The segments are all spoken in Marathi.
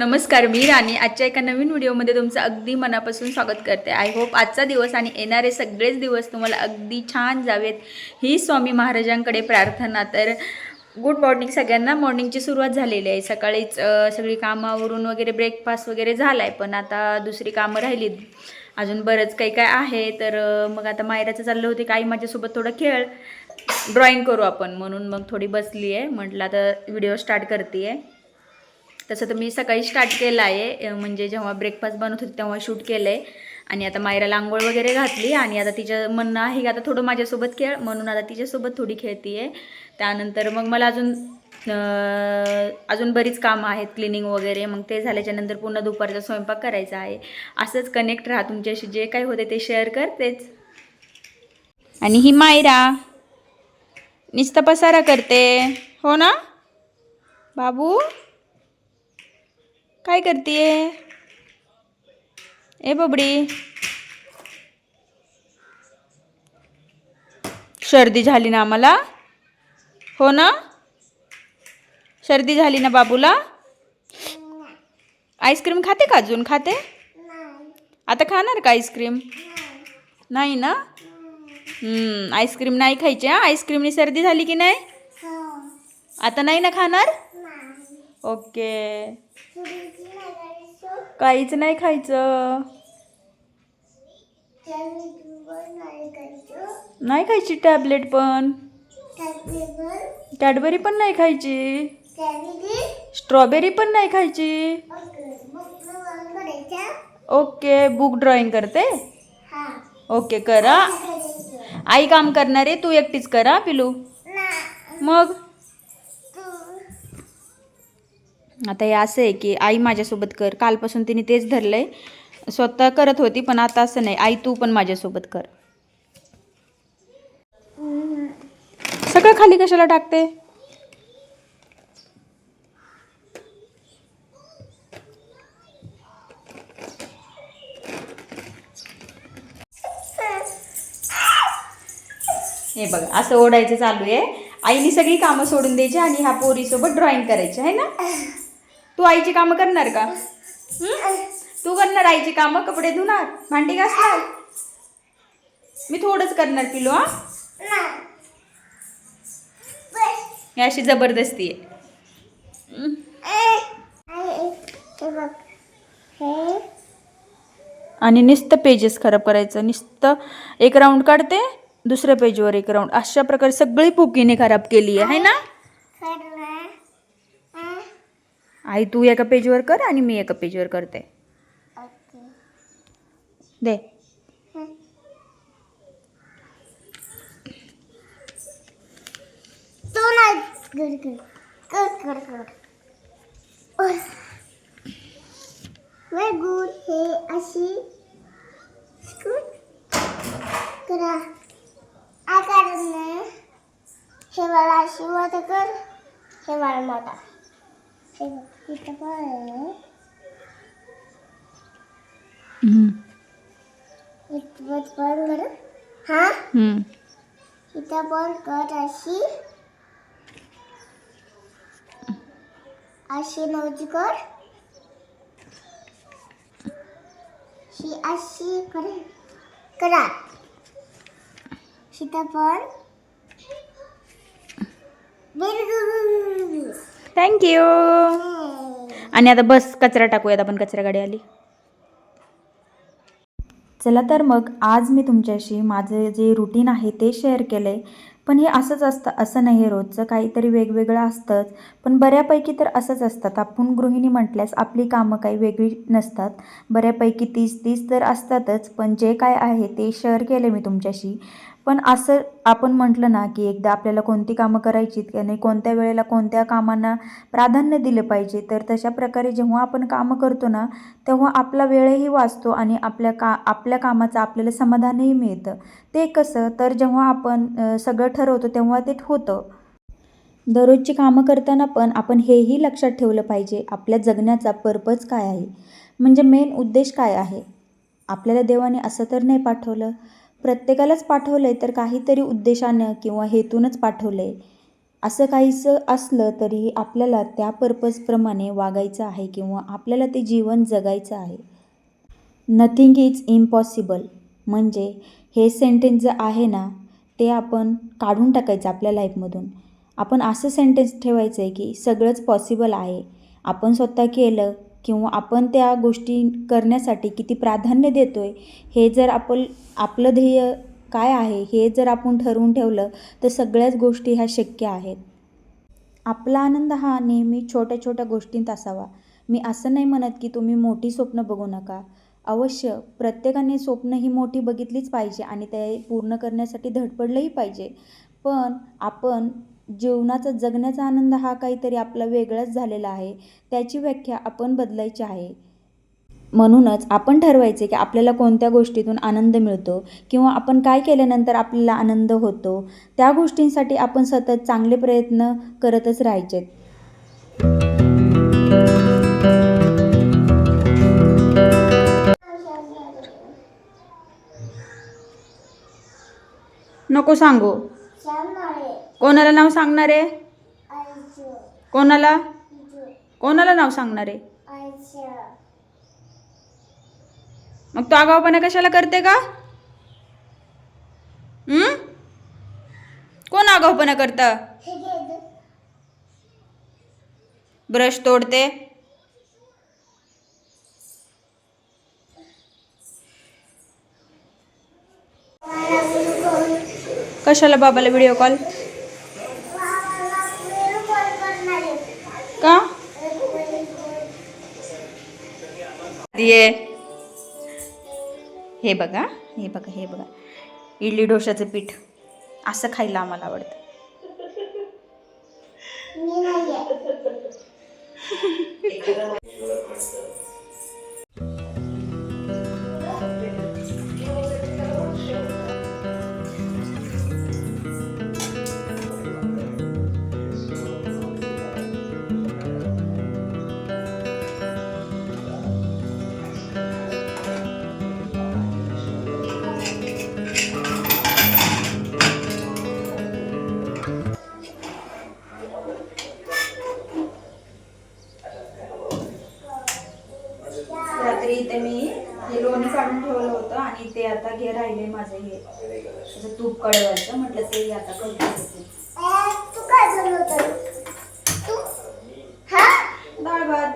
नमस्कार, मी राणी आजच्या एका नवीन व्हिडिओमध्ये तुमचं अगदी मनापासून स्वागत करते. आय होप आजचा दिवस आणि येणारे सगळेच दिवस तुम्हाला अगदी छान जावेत ही स्वामी महाराजांकडे प्रार्थना. तर गुड मॉर्निंग सगळ्यांना. मॉर्निंगची सुरुवात झालेली आहे. सकाळीच सगळी कामावरून वगैरे ब्रेकफास्ट वगैरे झाला आहे, पण आता दुसरी कामं राहिलीत. अजून बरंच काही काय आहे. तर मग आता मायराचं चाललं होते काही माझ्यासोबत थोडं खेळ, ड्रॉइंग करू आपण म्हणून मग थोडी बसली आहे. म्हटलं आता व्हिडिओ स्टार्ट करते आहे. तसं तर मी सकाळी स्टार्ट केलं आहे, म्हणजे जेव्हा ब्रेकफास्ट बनवत होते तेव्हा शूट केलं आहे. आणि आता मायराला आंघोळ वगैरे घातली आणि आता तिचं म्हणणं आहे की आता थोडं माझ्यासोबत खेळ, म्हणून आता तिच्यासोबत थोडी खेळते आहे. त्यानंतर मग मला अजून बरीच कामं आहेत, क्लिनिंग वगैरे. मग ते झाल्याच्यानंतर पुन्हा दुपारचा स्वयंपाक करायचा आहे. असंच कनेक्ट राहा, तुमच्याशी जे काही होते ते शेअर करतेच. आणि ही मायरा नुसता पसारा करते, हो ना बाबू? काय करतीये ए बबडी? सर्दी झाली ना आम्हाला, हो ना? सर्दी झाली ना बाबूला? आईस्क्रीम खाते का? अजून खाते? आता खाणार का आईस्क्रीम? नाही ना. आईस्क्रीम नाही खायची. आईस्क्रीमनी सर्दी झाली की नाही? आता नाही ना खाणार? ओके. काहीच नाही खायचं. नाही खायची टॅबलेट पण. कॅडबरी पण नाही खायची. स्ट्रॉबेरी पण नाही खायची. ओके. बुक ड्रॉइंग करते. ओके, करा. आई काम करणार आहे, तू एकटीच करा पिलू. मग आता हे असं आहे की आई माझ्यासोबत कर. कालपासून तिने तेच धरलंय. स्वतः करत होती, पण आता असं नाही, आई तू पण माझ्यासोबत कर. सगळं खाली कशाला टाकते? हे बघ, असं ओढायचं चालू आहे. आईने सगळी कामं सोडून द्यायची आणि ह्या पोरीसोबत ड्रॉइंग करायची आहे ना. तू आईची कामं करणार का? तू करणार आईची कामं? कपडे धुणार, भांडी घासणार? मी थोडंच करणार पिलू. ही अशी जबरदस्ती आहे. आणि नुसतं पेजेस खराब करायचं. नुसतं एक राऊंड काढते, दुसऱ्या पेजवर एक राऊंड, अशा प्रकारे सगळी पुकीने खराब केली आहे ना. आई तू एका पेजवर कर आणि मी एका पेजवर करते. दे. गुड हे अशी करा. हे मला अशी मोठं कर, हे मला मोठा. हे इथं पण इथं पण कर. हा, इथं पण कर अशी. अशी नव्हती कर. ही अशी करा. सीताफळ. थँक्यू. आणि आता बस, कचरा टाकूयात आपण. कचरा गाडी आली. चला तर मग आज मी तुमच्याशी माझं जे रुटीन आहे ते शेअर केलं आहे. पण हे असंच असतं असं नाही आहे, रोजचं काहीतरी वेगवेगळं असतंच. पण बऱ्यापैकी तर असंच असतात. आपण गृहिणी म्हटल्यास आपली कामं काही वेगळी नसतात. बऱ्यापैकी 30 तर असतातच. पण जे काय आहे ते शेअर केले मी तुमच्याशी. पण असं आपण म्हटलं ना की एकदा आपल्याला कोणती कामं करायची आणि कोणत्या वेळेला कोणत्या कामांना प्राधान्य दिलं पाहिजे, तर तशा प्रकारे जेव्हा आपण कामं करतो ना, तेव्हा आपला वेळही वाचतो आणि आपल्या कामाचं आपल्याला समाधानही मिळतं. ते कसं, तर जेव्हा आपण सगळं ठरवतो तेव्हा ते होतं. दररोजची कामं करताना पण आपण हेही लक्षात ठेवलं पाहिजे, आपल्या जगण्याचा पर्पज काय आहे, म्हणजे मेन उद्देश काय आहे. आपल्याला देवाने असं तर नाही पाठवलं, प्रत्येकालाच पाठवलं आहे, तर काहीतरी उद्देशानं किंवा हेतूनच पाठवलं आहे. असं काहीसं असलं तरी आपल्याला त्या पर्पजप्रमाणे वागायचं आहे किंवा आपल्याला ते जीवन जगायचं आहे. नथिंग इज इम्पॉसिबल म्हणजे हे सेंटेन्स जे आहे ना ते आपण काढून टाकायचं आपल्या लाईफमधून. आपण असं सेंटेन्स ठेवायचं आहे की सगळंच पॉसिबल आहे. आपण स्वतः केलं किंवा आपण त्या गोष्टी करण्यासाठी किती प्राधान्य देतो आहे हे जर आपलं ध्येय काय आहे हे जर आपण ठरवून ठेवलं तर सगळ्याच गोष्टी ह्या शक्य आहेत. आपला आनंद हा नेहमी छोट्या छोट्या गोष्टींत असावा. मी असं नाही म्हणत की तुम्ही मोठी स्वप्न बघू नका. अवश्य प्रत्येकाने स्वप्न ही मोठी बघितलीच पाहिजे आणि ते पूर्ण करण्यासाठी धडपडलंही पाहिजे. पण आपण जीवनाचा जगण्याचा आनंद हा काहीतरी आपला वेगळाच झालेला आहे. त्याची व्याख्या आपण बदलायची आहे. म्हणूनच आपण ठरवायचे की आपल्याला कोणत्या गोष्टीतून आनंद मिळतो किंवा आपण काय केल्यानंतर आपल्याला आनंद होतो. त्या गोष्टींसाठी आपण सतत चांगले प्रयत्न करतच राहायचे. नको सांगू. कोणाला नाव सांगणार आहे? कोणाला कोणाला नाव सांगणार आहे? मग तो आगाऊपणा कशाला करते का? कोण आगाऊपणा करतं? ब्रश तोडते. कशाला बाबाला व्हिडिओ कॉल? का? दिये हे बघा हे बघा हे बघा इडली डोशाचं पीठ असं खायला आम्हाला आवडतं. रात्री इथे मी हे लोणी काढून ठेवलं होतं आणि ते आता राहिले माझं हे असं तूप कळवायचं म्हटलं ते आता करते. तू काय बनवतोय? तू हा डाळ भात.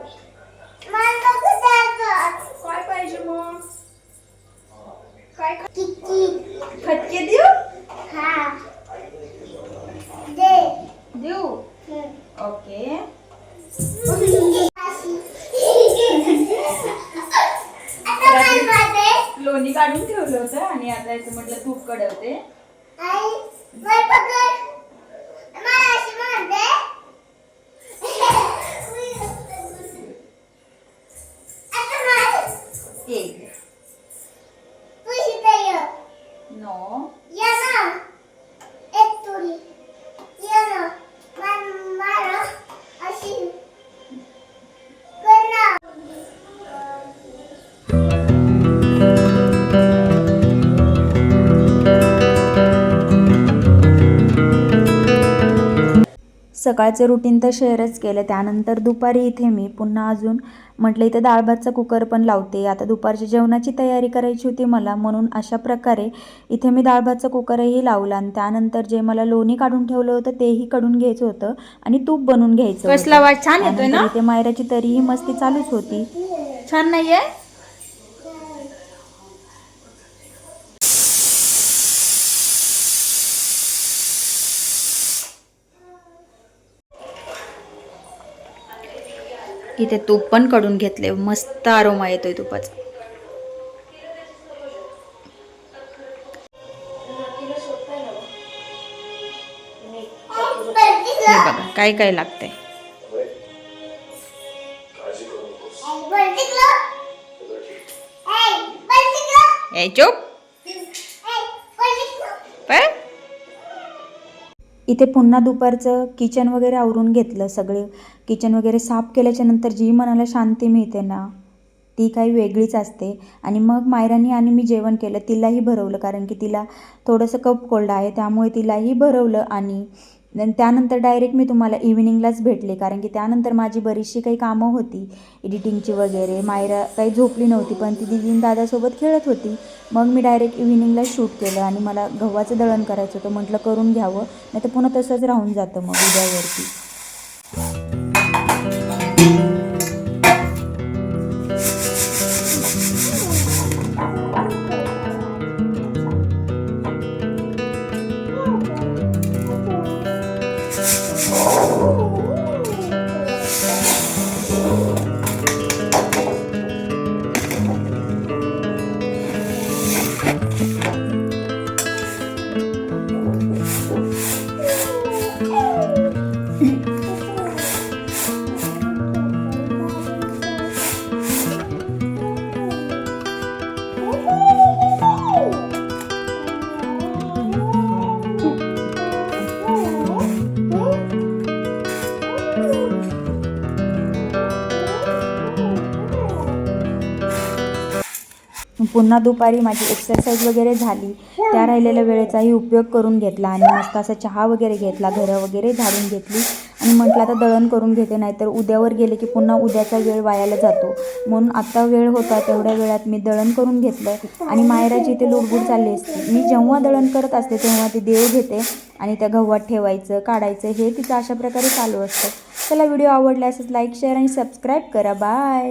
काय पाहिजे मग? काय खटके देऊ? हा दे देऊ. ओके. लोणी काढून ठेवलं होतं आणि आता याचं म्हटलं तूप कडवते. नो सकाळचं रुटीन तर शेअरच केलं. त्यानंतर दुपारी इथे मी पुन्हा अजून म्हटलं इथे डाळ भातचा कुकर पण लावते. आता दुपारच्या जेवणाची तयारी करायची होती मला म्हणून अशा प्रकारे इथे मी डाळ भातचा कुकरही लावला आणि त्यानंतर जे मला लोणी काढून ठेवलं होतं तेही काढून घ्यायचं होतं आणि तूप बनवून घ्यायचं. कसला वाट छान येतोय ना. इथे मायराची तरीही मस्ती चालूच होती. छान नाहीये? इथे तूप पण काढून घेतले. मस्त आरोमा येतोय तुपाचा. हे बघा काय काय लागतंय. ए चुप. इथे पुन्हा दुपारचं किचन वगैरे आवरून घेतलं. सगळे किचन वगैरे साफ केल्याच्या नंतर जी मनाला शांती मिळते ना ती काही वेगळीच असते. आणि मग मायरानी आणि मी जेवण केलं. तिलाही भरवलं कारण की तिला थोडंसं कप कोल्ड आहे त्यामुळे तिलाही भरवलं आणि त्यानंतर डायरेक्ट मी तुम्हाला इव्हिनिंगलाच भेटले, कारण की त्यानंतर माझी बरीचशी काही कामं होती एडिटिंगची वगैरे. मायरा काही झोपली नव्हती, पण ती दीदी दादासोबत खेळत होती. मग मी डायरेक्ट इव्हिनिंगला शूट केलं आणि मला गव्हाचं दळण करायचं होतं. म्हटलं करून घ्यावं, नाही तर पुन्हा तसंच राहून जातं मग उद्यावरती. पुन्हा दुपारी माझी एक्सरसाइज वगैरे झाली. त्या राहिलेल्या वेळेचाही उपयोग करून घेतला आणि मस्त असा चहा वगैरे घेतला, घरं वगैरे झाडून घेतली आणि म्हटलं आता दळण करून घेते, नाहीतर उद्यावर गेले की पुन्हा उद्याचा वेळ वायाला जातो. म्हणून आत्ता वेळ होता तेवढ्या वेळात मी दळण करून घेतलं आणि मायराची इथे लुडबुड चालली असते. मी जेव्हा दळण करत असते तेव्हा ती देव घेते आणि त्या गव्हात ठेवायचं, काढायचं, हे तिचं अशा प्रकारे चालू असतं. चला, व्हिडिओ आवडला असेल लाईक, शेअर आणि सबस्क्राईब करा. बाय.